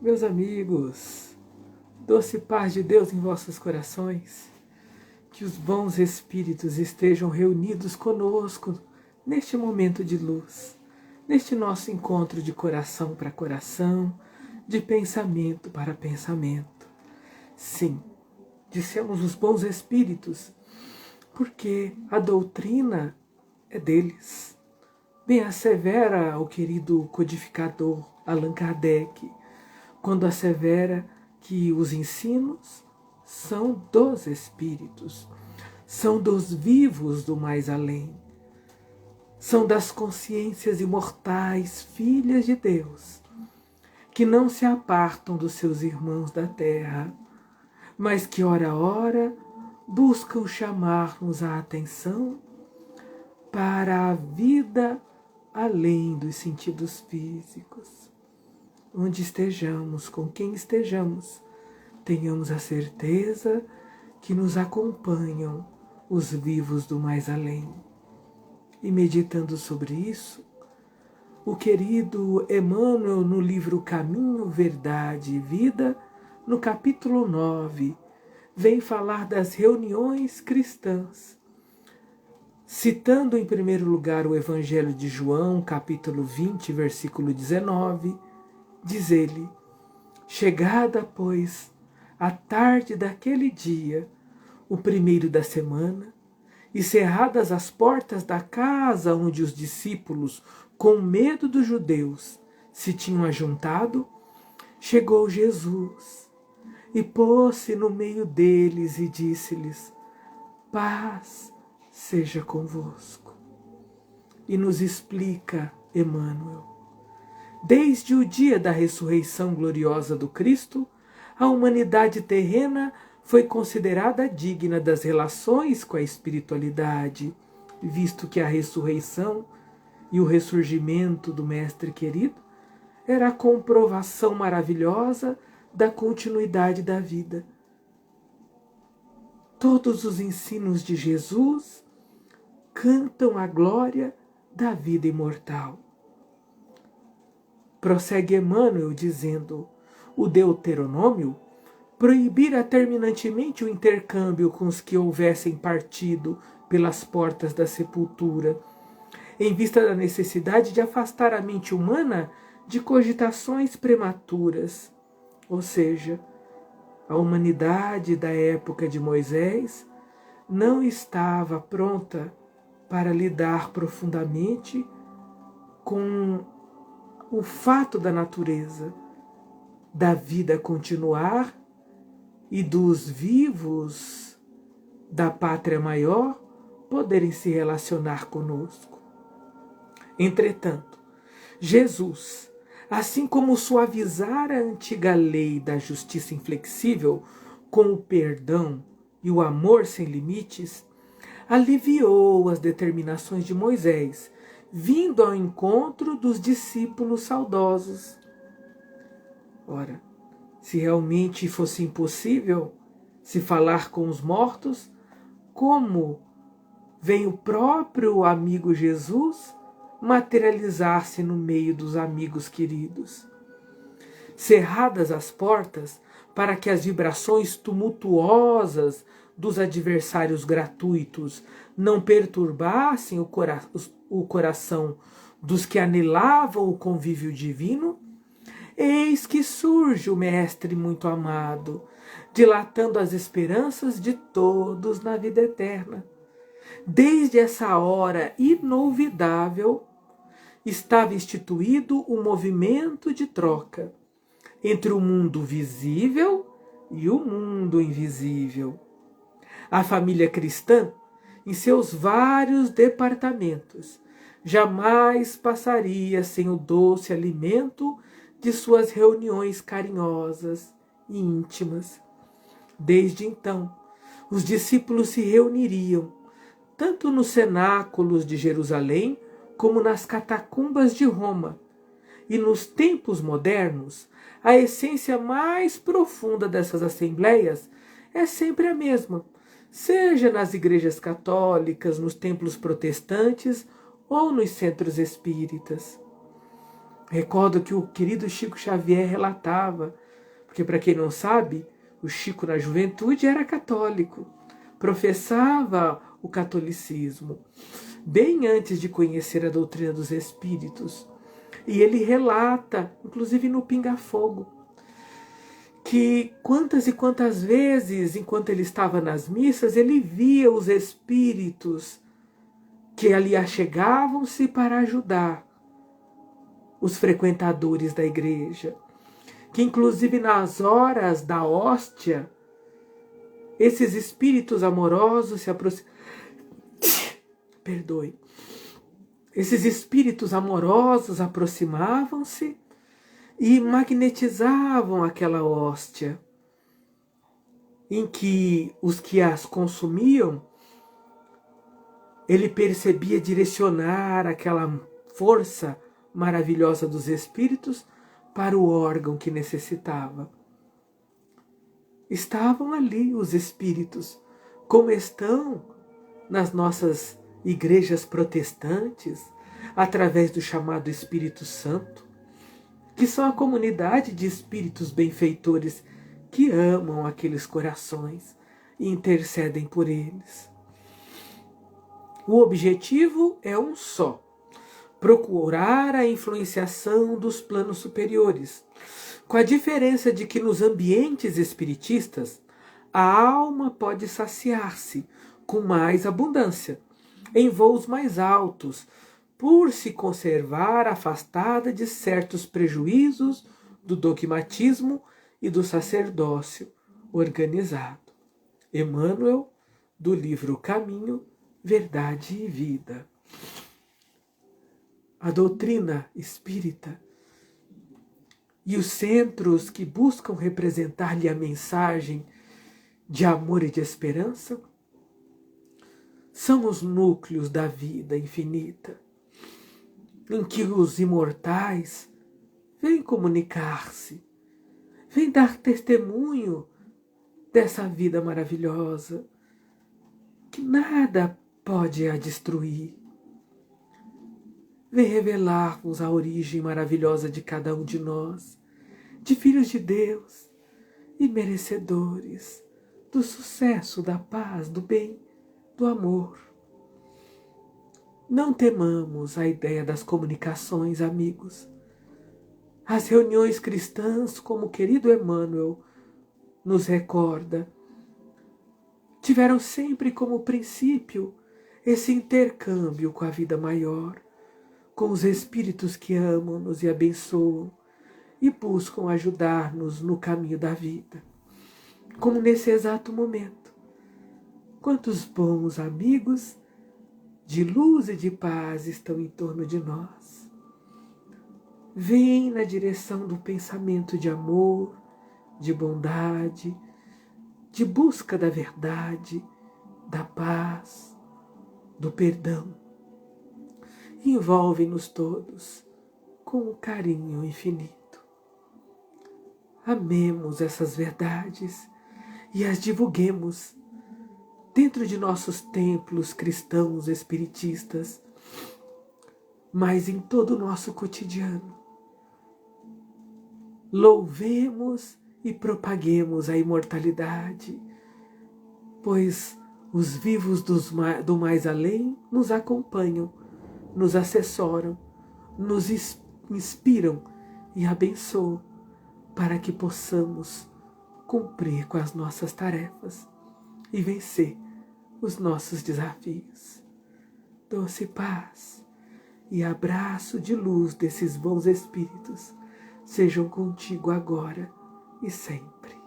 Meus amigos, doce paz de Deus em vossos corações, que os bons espíritos estejam reunidos conosco neste momento de luz, neste nosso encontro de coração para coração, de pensamento para pensamento. Sim, dissemos os bons espíritos, porque a doutrina é deles. Bem assevera o querido codificador Allan Kardec, quando assevera que os ensinos são dos espíritos, são dos vivos do mais além, são das consciências imortais, filhas de Deus, que não se apartam dos seus irmãos da terra, mas que, ora a ora, buscam chamar-nos a atenção para a vida além dos sentidos físicos. Onde estejamos, com quem estejamos, tenhamos a certeza que nos acompanham os vivos do mais além. E meditando sobre isso, o querido Emmanuel, no livro Caminho, Verdade e Vida, no capítulo 9, vem falar das reuniões cristãs, citando em primeiro lugar o Evangelho de João, capítulo 20, versículo 19, diz ele: chegada, pois, a tarde daquele dia, o primeiro da semana, e cerradas as portas da casa onde os discípulos, com medo dos judeus, se tinham ajuntado, chegou Jesus e pôs-se no meio deles e disse-lhes: paz seja convosco. E nos explica Emmanuel: desde o dia da ressurreição gloriosa do Cristo, a humanidade terrena foi considerada digna das relações com a espiritualidade, visto que a ressurreição e o ressurgimento do Mestre querido era a comprovação maravilhosa da continuidade da vida. Todos os ensinos de Jesus cantam a glória da vida imortal. Prossegue Emmanuel dizendo: o Deuteronômio proibira terminantemente o intercâmbio com os que houvessem partido pelas portas da sepultura, em vista da necessidade de afastar a mente humana de cogitações prematuras. Ou seja, a humanidade da época de Moisés não estava pronta para lidar profundamente com o fato da natureza, da vida continuar e dos vivos da pátria maior poderem se relacionar conosco. Entretanto, Jesus, assim como suavizara a antiga lei da justiça inflexível com o perdão e o amor sem limites, aliviou as determinações de Moisés, vindo ao encontro dos discípulos saudosos. Ora, se realmente fosse impossível se falar com os mortos, como vem o próprio amigo Jesus materializar-se no meio dos amigos queridos? Cerradas as portas para que as vibrações tumultuosas dos adversários gratuitos não perturbassem o coração dos que anelavam o convívio divino, eis que surge o Mestre muito amado, dilatando as esperanças de todos na vida eterna. Desde essa hora inolvidável, estava instituído um movimento de troca entre o mundo visível e o mundo invisível. A família cristã, em seus vários departamentos, jamais passaria sem o doce alimento de suas reuniões carinhosas e íntimas. Desde então, os discípulos se reuniriam, tanto nos cenáculos de Jerusalém como nas catacumbas de Roma. E nos tempos modernos, a essência mais profunda dessas assembleias é sempre a mesma, seja nas igrejas católicas, nos templos protestantes ou nos centros espíritas. Recordo que o querido Chico Xavier relatava, porque para quem não sabe, o Chico na juventude era católico, professava o catolicismo, bem antes de conhecer a doutrina dos espíritos. E ele relata, inclusive no Pinga Fogo, que quantas e quantas vezes, enquanto ele estava nas missas, ele via os espíritos que ali achegavam-se para ajudar os frequentadores da igreja, que inclusive nas horas da hóstia, esses espíritos amorosos se aproximavam. Perdoe. Esses espíritos amorosos aproximavam-se e magnetizavam aquela hóstia, em que os que as consumiam, ele percebia direcionar aquela força maravilhosa dos espíritos para o órgão que necessitava. Estavam ali os espíritos, como estão nas nossas igrejas protestantes, através do chamado Espírito Santo, que são a comunidade de espíritos benfeitores que amam aqueles corações e intercedem por eles. O objetivo é um só: procurar a influenciação dos planos superiores, com a diferença de que nos ambientes espiritistas a alma pode saciar-se com mais abundância, em voos mais altos, por se conservar afastada de certos prejuízos do dogmatismo e do sacerdócio organizado. Emmanuel, do livro Caminho, Verdade e Vida. A doutrina espírita e os centros que buscam representar-lhe a mensagem de amor e de esperança são os núcleos da vida infinita, em que os imortais vêm comunicar-se, vêm dar testemunho dessa vida maravilhosa, que nada pode a destruir. Vem revelar-nos a origem maravilhosa de cada um de nós, de filhos de Deus e merecedores do sucesso, da paz, do bem, do amor. Não temamos a ideia das comunicações, amigos. As reuniões cristãs, como o querido Emmanuel nos recorda, tiveram sempre como princípio esse intercâmbio com a vida maior, com os espíritos que amam-nos e abençoam e buscam ajudar-nos no caminho da vida. Como nesse exato momento, quantos bons amigos de luz e de paz estão em torno de nós. Vêm na direção do pensamento de amor, de bondade, de busca da verdade, da paz, do perdão. Envolve-nos todos com um carinho infinito. Amemos essas verdades e as divulguemos dentro de nossos templos cristãos espiritistas, mas em todo o nosso cotidiano. Louvemos e propaguemos a imortalidade, pois os vivos do mais além nos acompanham, nos assessoram, nos inspiram e abençoam para que possamos cumprir com as nossas tarefas e vencer os nossos desafios. Doce paz e abraço de luz desses bons espíritos sejam contigo agora e sempre.